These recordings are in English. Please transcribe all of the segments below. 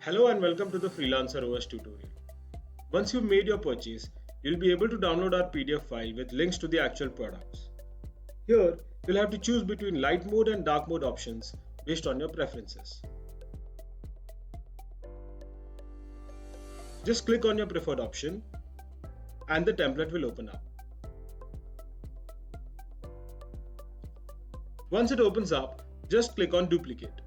Hello and welcome to the Freelancer OS tutorial. Once you've made your purchase, you'll be able to download our PDF file with links to the actual products. Here, you'll have to choose between light mode and dark mode options based on your preferences. Just click on your preferred option and the template will open up. Once it opens up, just click on duplicate.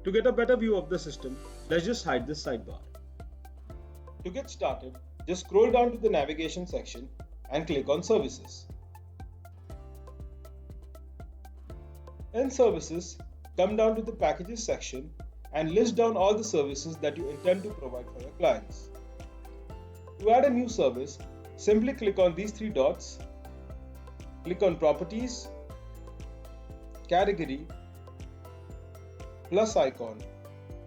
To get a better view of the system, let's just hide this sidebar. To get started, just scroll down to the navigation section and click on Services. In Services, come down to the Packages section and list down all the services that you intend to provide for your clients. To add a new service, simply click on these three dots, click on Properties, Category, plus icon,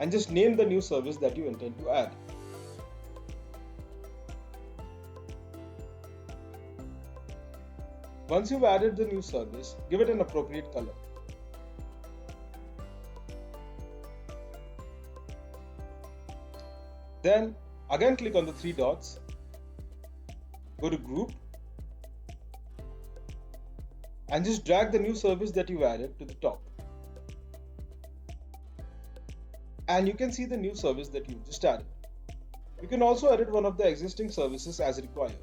and just name the new service that you intend to add. Once you've added the new service, give it an appropriate color. Then again click on the three dots, go to Group, and just drag the new service that you added to the top. And you can see the new service that you just added. You can also edit one of the existing services as required.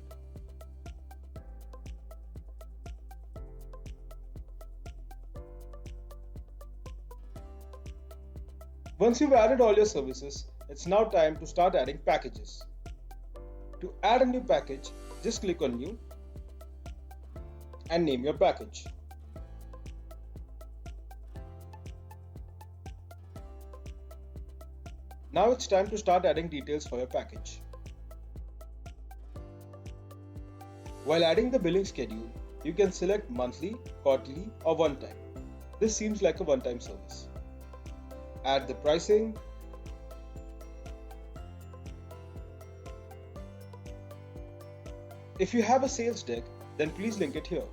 Once you've added all your services, it's now time to start adding packages. To add a new package, just click on New and name your package. Now it's time to start adding details for your package. While adding the billing schedule, you can select monthly, quarterly, or one time. This seems like a one-time service. Add the pricing. If you have a sales deck, then please link it here.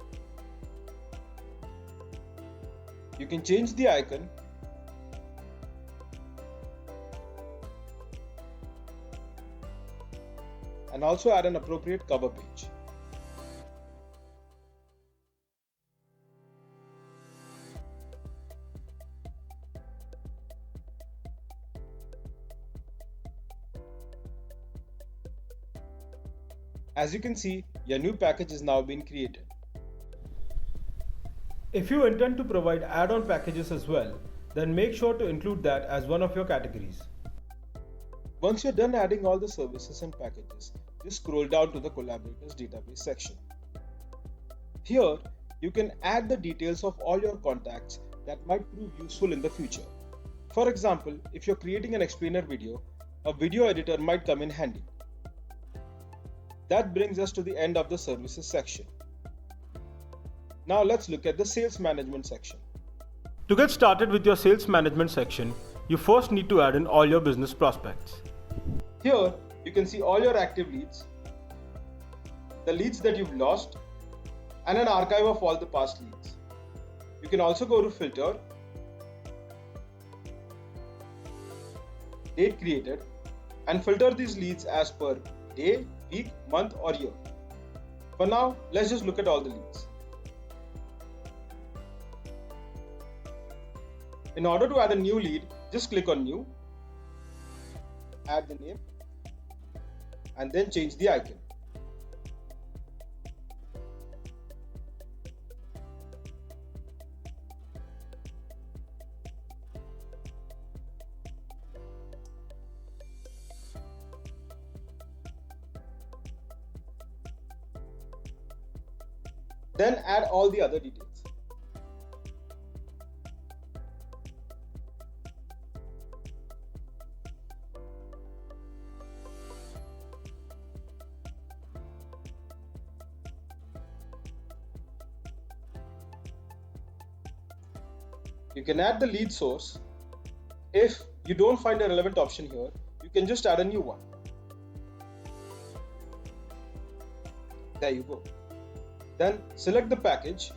You can change the icon and also add an appropriate cover page. As you can see, your new package is now being created. If you intend to provide add-on packages as well, then make sure to include that as one of your categories. Once you're done adding all the services and packages, just scroll down to the Collaborators database section. Here, you can add the details of all your contacts that might prove useful in the future. For example, if you're creating an explainer video, a video editor might come in handy. That brings us to the end of the services section. Now let's look at the sales management section. To get started with your sales management section, you first need to add in all your business prospects. Here, you can see all your active leads, the leads that you've lost, and an archive of all the past leads. You can also go to Filter, Date Created, and filter these leads as per day, week, month, or year. For now, let's just look at all the leads. In order to add a new lead, just click on New, add the name, and then change the icon. Then add all the other details. You can add the lead source. If you don't find a relevant option here, you can just add a new one. There you go. Then select the package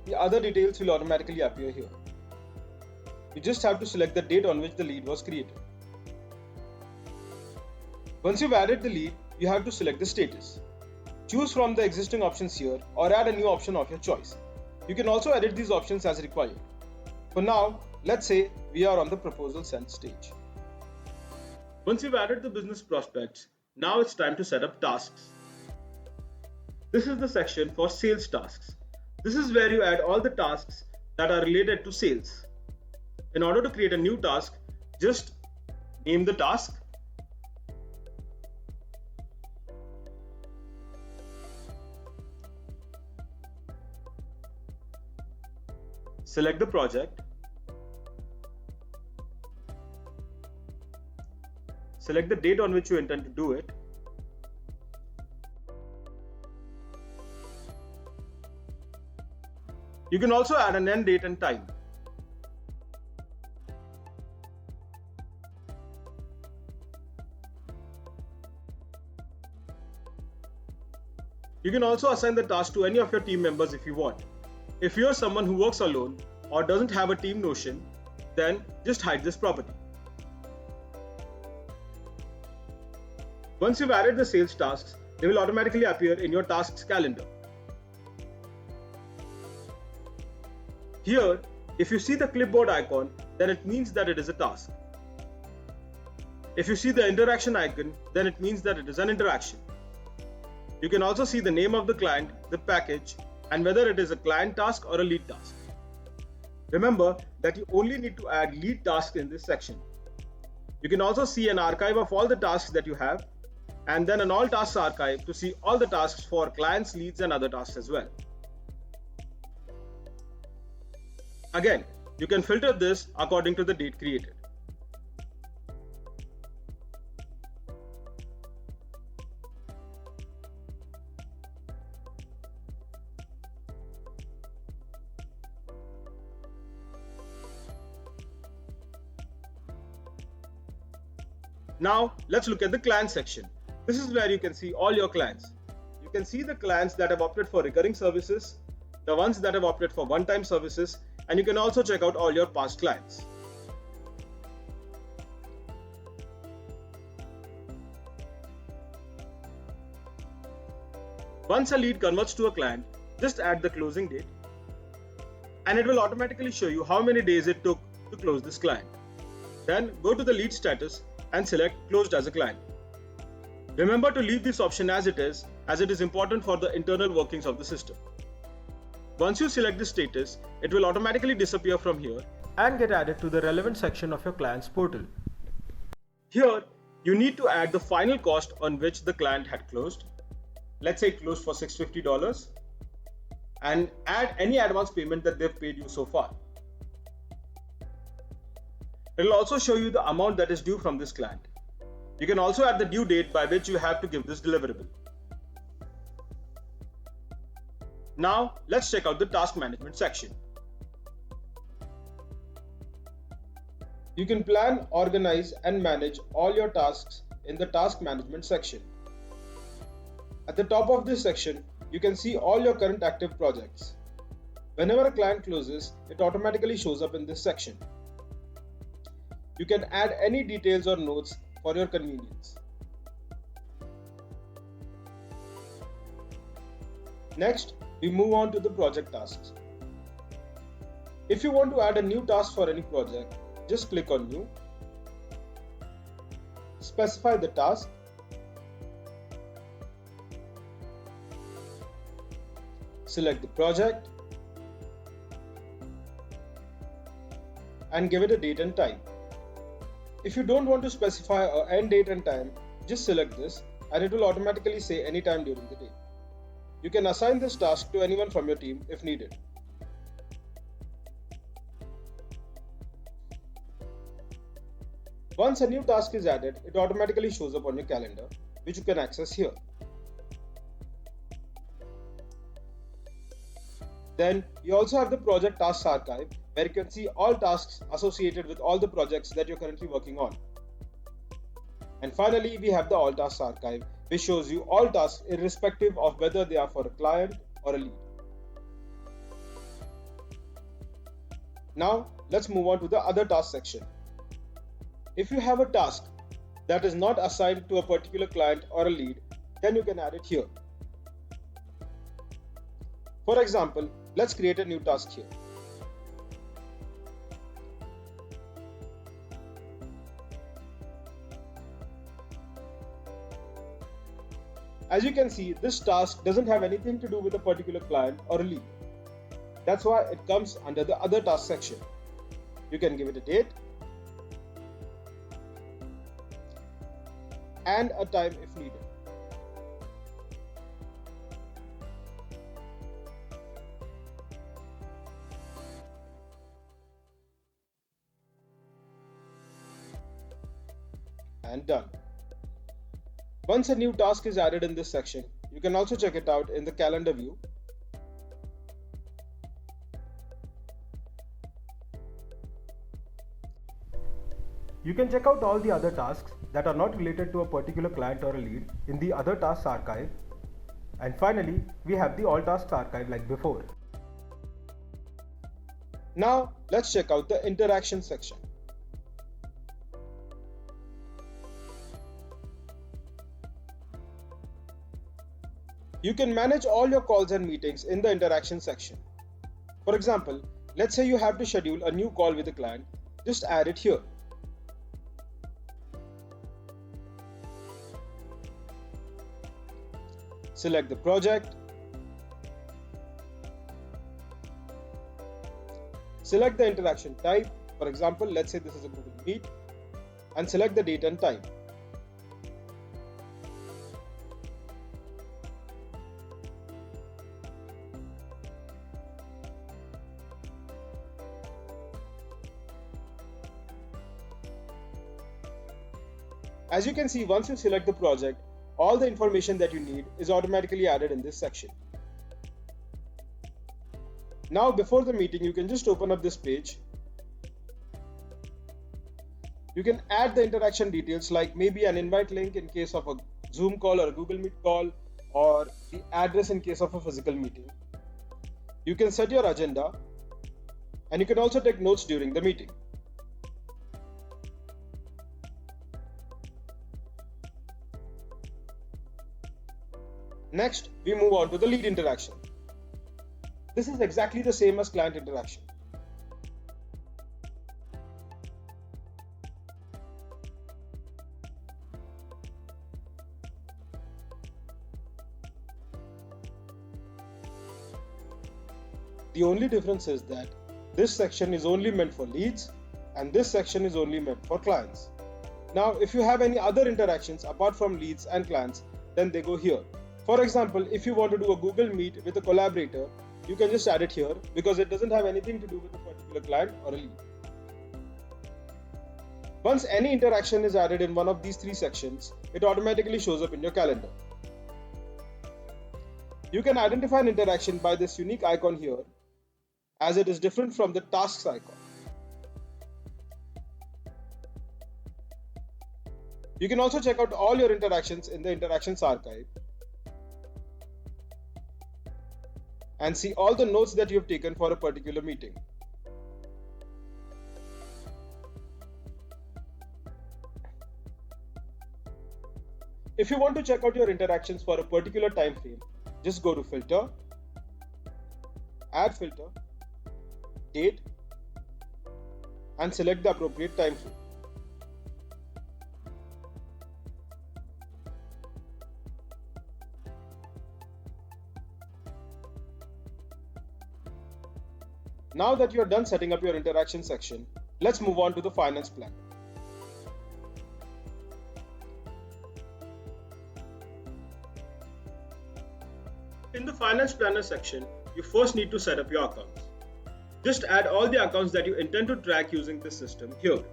the other details will automatically appear here. You just have to select the date on which the lead was created. Once you've added the lead, you have to select the status. Choose from the existing options here or add a new option of your choice. You can also edit these options as required. For now, let's say we are on the proposal sent stage. Once you've added the business prospects, now it's time to set up tasks. This is the section for sales tasks. This is where you add all the tasks that are related to sales. In order to create a new task, just name the task, select the project, select the date on which you intend to do it, you can also add an end date and time. You can also assign the task to any of your team members if you want. If you're someone who works alone or doesn't have a team notion, then just hide this property. Once you've added the sales tasks, they will automatically appear in your tasks calendar. Here, if you see the clipboard icon, then it means that it is a task. If you see the interaction icon, then it means that it is an interaction. You can also see the name of the client, the package, and whether it is a client task or a lead task. Remember that you only need to add lead tasks in this section. You can also see an archive of all the tasks that you have, and then an all tasks archive to see all the tasks for clients, leads, and other tasks as well. Again, you can filter this according to the date created. Now, let's look at the client section. This is where you can see all your clients. You can see the clients that have opted for recurring services, the ones that have opted for one-time services, and you can also check out all your past clients. Once a lead converts to a client, just add the closing date, and it will automatically show you how many days it took to close this client. Then go to the lead status and select closed as a client. Remember to leave this option as it is important for the internal workings of the system. Once you select the status, it will automatically disappear from here and get added to the relevant section of your client's portal. Here, you need to add the final cost on which the client had closed. Let's say it closed for $650, and add any advance payment that they've paid you so far. It will also show you the amount that is due from this client. You can also add the due date by which you have to give this deliverable. Now, let's check out the task management section. You can plan, organize, and manage all your tasks in the task management section. At the top of this section, you can see all your current active projects. Whenever a client closes, it automatically shows up in this section. You can add any details or notes for your convenience. Next, we move on to the project tasks. If you want to add a new task for any project, just click on New, specify the task, select the project, and give it a date and time. If you don't want to specify an end date and time, just select this and it will automatically say any time during the day. You can assign this task to anyone from your team if needed. Once a new task is added, it automatically shows up on your calendar, which you can access here. Then you also have the project tasks archive, where you can see all tasks associated with all the projects that you're currently working on. And finally, we have the all tasks archive, which shows you all tasks irrespective of whether they are for a client or a lead. Now let's move on to the other task section. If you have a task that is not assigned to a particular client or a lead, then you can add it here. For example, let's create a new task here. As you can see, this task doesn't have anything to do with a particular client or a lead. That's why it comes under the other task section. You can give it a date and a time if needed. And done. Once a new task is added in this section, you can also check it out in the calendar view. You can check out all the other tasks that are not related to a particular client or a lead in the other tasks archive. And finally, we have the all tasks archive like before. Now let's check out the interaction section. You can manage all your calls and meetings in the interaction section. For example, let's say you have to schedule a new call with a client, just add it here. Select the project, select the interaction type, for example, let's say this is a Google Meet, and select the date and time. As you can see, once you select the project, all the information that you need is automatically added in this section. Now before the meeting, you can just open up this page. You can add the interaction details like maybe an invite link in case of a Zoom call or a Google Meet call, or the address in case of a physical meeting. You can set your agenda, and you can also take notes during the meeting. Next, we move on to the lead interaction. This is exactly the same as client interaction. The only difference is that this section is only meant for leads and this section is only meant for clients. Now, if you have any other interactions apart from leads and clients, then they go here. For example, if you want to do a Google Meet with a collaborator, you can just add it here because it doesn't have anything to do with a particular client or a lead. Once any interaction is added in one of these three sections, it automatically shows up in your calendar. You can identify an interaction by this unique icon here, as it is different from the tasks icon. You can also check out all your interactions in the interactions archive and see all the notes that you have taken for a particular meeting. If you want to check out your interactions for a particular time frame, just go to Filter, Add Filter, Date, and select the appropriate time frame. Now that you are done setting up your interaction section, let's move on to the finance plan. In the finance planner section, you first need to set up your accounts. Just add all the accounts that you intend to track using this system here.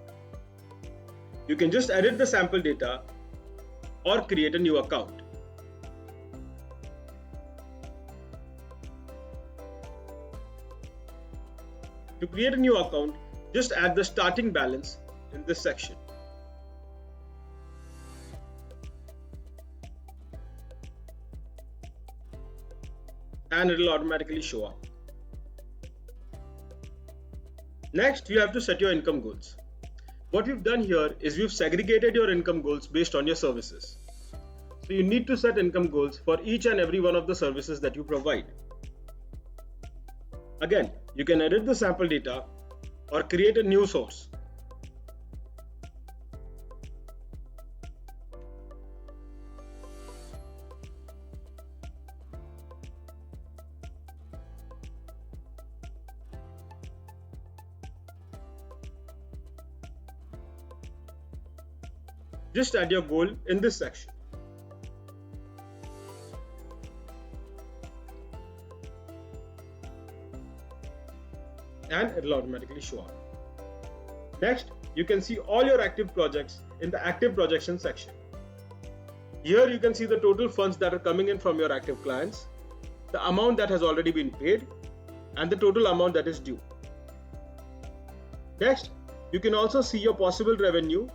You can just edit the sample data or create a new account. To create a new account, just add the starting balance in this section. And it will automatically show up. Next, you have to set your income goals. What we've done here is we've segregated your income goals based on your services. So you need to set income goals for each and every one of the services that you provide. Again, you can edit the sample data or create a new source. Just add your goal in this section. And it will automatically show up. Next, you can see all your active projects in the active projection section. Here you can see the total funds that are coming in from your active clients, the amount that has already been paid, and the total amount that is due. Next, you can also see your possible revenue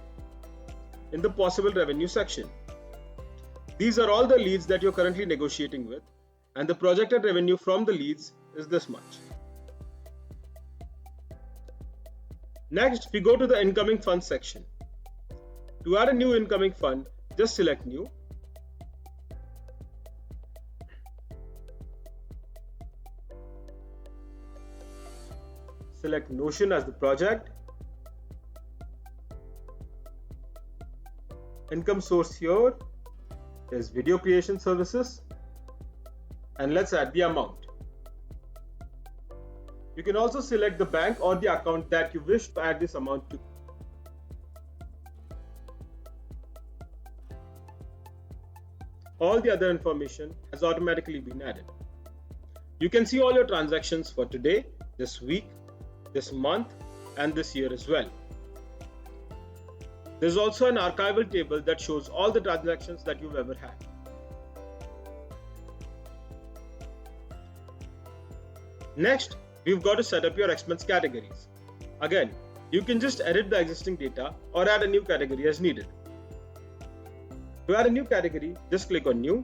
in the possible revenue section. These are all the leads that you're currently negotiating with, and the projected revenue from the leads is this much. Next, we go to the incoming funds section. To add a new incoming fund, just select New. Select Notion as the project. Income source here is video creation services, and let's add the amount. You can also select the bank or the account that you wish to add this amount to. All the other information has automatically been added. You can see all your transactions for today, this week, this month, and this year as well. There's also an archival table that shows all the transactions that you've ever had. Next, we've got to set up your expense categories. Again, you can just edit the existing data or add a new category as needed. To add a new category, just click on New.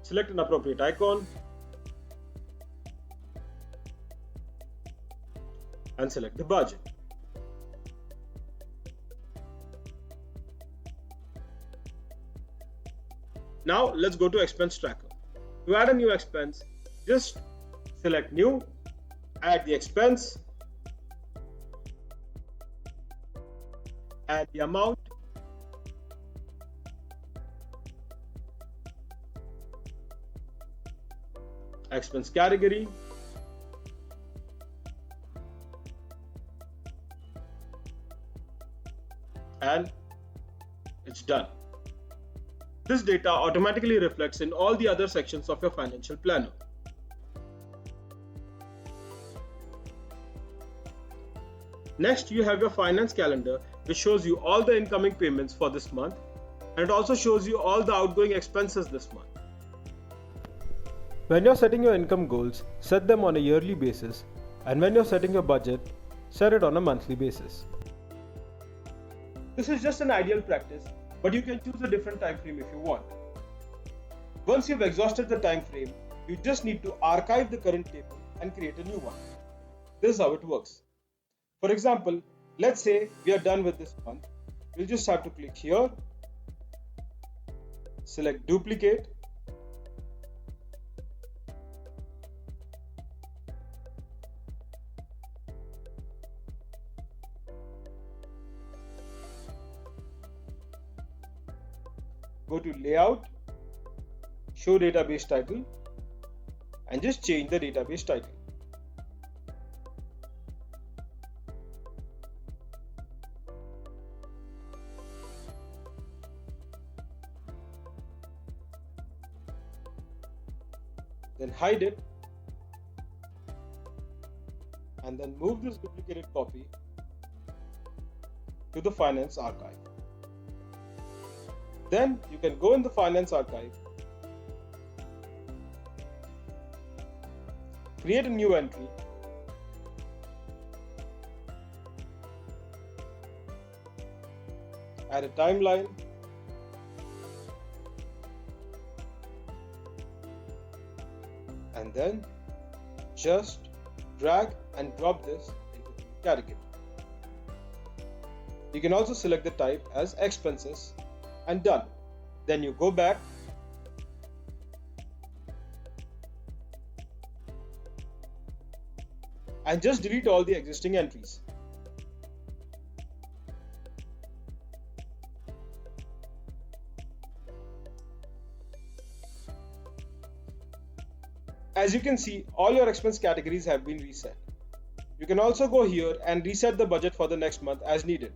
Select an appropriate icon and select the budget. Now let's go to expense tracker. To add a new expense, just select New, add the expense, add the amount, expense category, and it's done. This data automatically reflects in all the other sections of your financial planner. Next, you have your finance calendar, which shows you all the incoming payments for this month, and it also shows you all the outgoing expenses this month. When you're setting your income goals, set them on a yearly basis, and when you're setting your budget, set it on a monthly basis. This is just an ideal practice, but you can choose a different time frame if you want. Once you've exhausted the time frame, you just need to archive the current table and create a new one. This is how it works. For example, let's say we are done with this month. We'll just have to click here, select duplicate, go to layout, show database title, and just change the database title. Then hide it, and then move this duplicated copy to the finance archive. Then you can go in the finance archive, create a new entry, add a timeline, and then just drag and drop this into the category. You can also select the type as expenses and done. Then you go back and just delete all the existing entries. As you can see, all your expense categories have been reset. You can also go here and reset the budget for the next month as needed.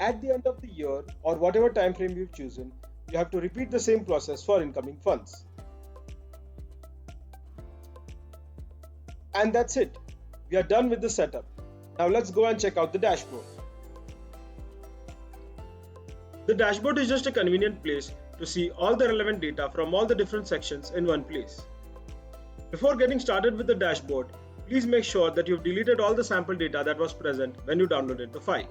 At the end of the year or whatever time frame you've chosen, you have to repeat the same process for incoming funds. And that's it. We are done with the setup. Now let's go and check out the dashboard. The dashboard is just a convenient place to see all the relevant data from all the different sections in one place. Before getting started with the dashboard, please make sure that you've deleted all the sample data that was present when you downloaded the file.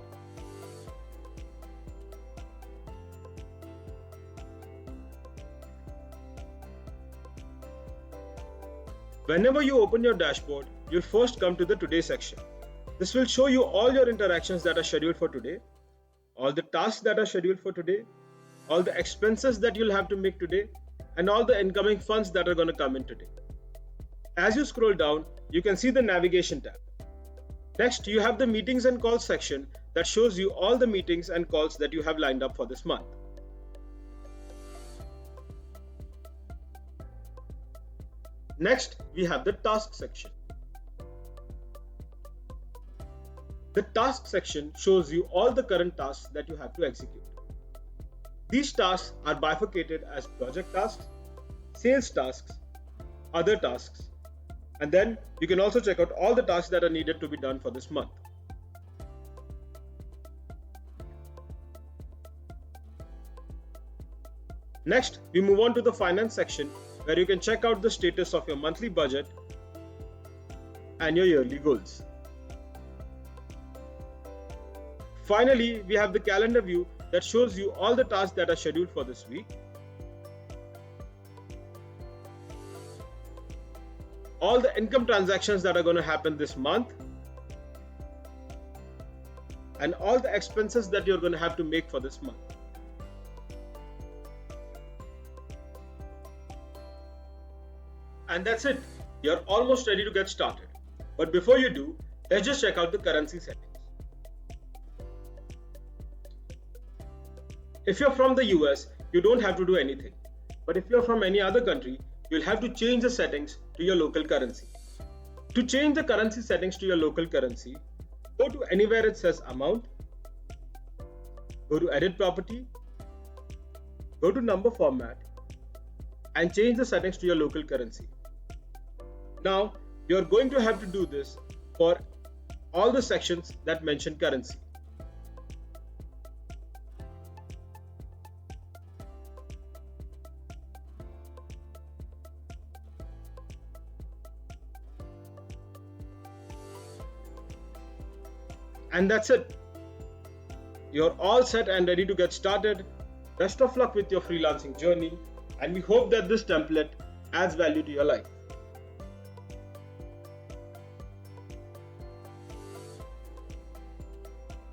Whenever you open your dashboard, you'll first come to the Today section. This will show you all your interactions that are scheduled for today, all the tasks that are scheduled for today, all the expenses that you'll have to make today, and all the incoming funds that are going to come in today. As you scroll down, you can see the navigation tab. Next, you have the meetings and calls section that shows you all the meetings and calls that you have lined up for this month. Next, we have the task section. The task section shows you all the current tasks that you have to execute. These tasks are bifurcated as project tasks, sales tasks, other tasks, and then you can also check out all the tasks that are needed to be done for this month. Next, we move on to the finance section where you can check out the status of your monthly budget and your yearly goals. Finally, we have the calendar view that shows you all the tasks that are scheduled for this week, all the income transactions that are going to happen this month, and all the expenses that you're going to have to make for this month. And that's it. You're almost ready to get started. But before you do, let's just check out the currency settings. If you're from the US, you don't have to do anything. But if you're from any other country, you'll have to change the settings to your local currency. To change the currency settings to your local currency, go to anywhere it says amount, go to edit property, go to number format, and change the settings to your local currency. Now, you're going to have to do this for all the sections that mention currency. And that's it. You're all set and ready to get started. Best of luck with your freelancing journey, and we hope that this template adds value to your life.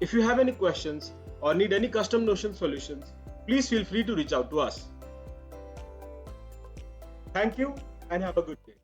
If you have any questions or need any custom Notion solutions, please feel free to reach out to us. Thank you and have a good day.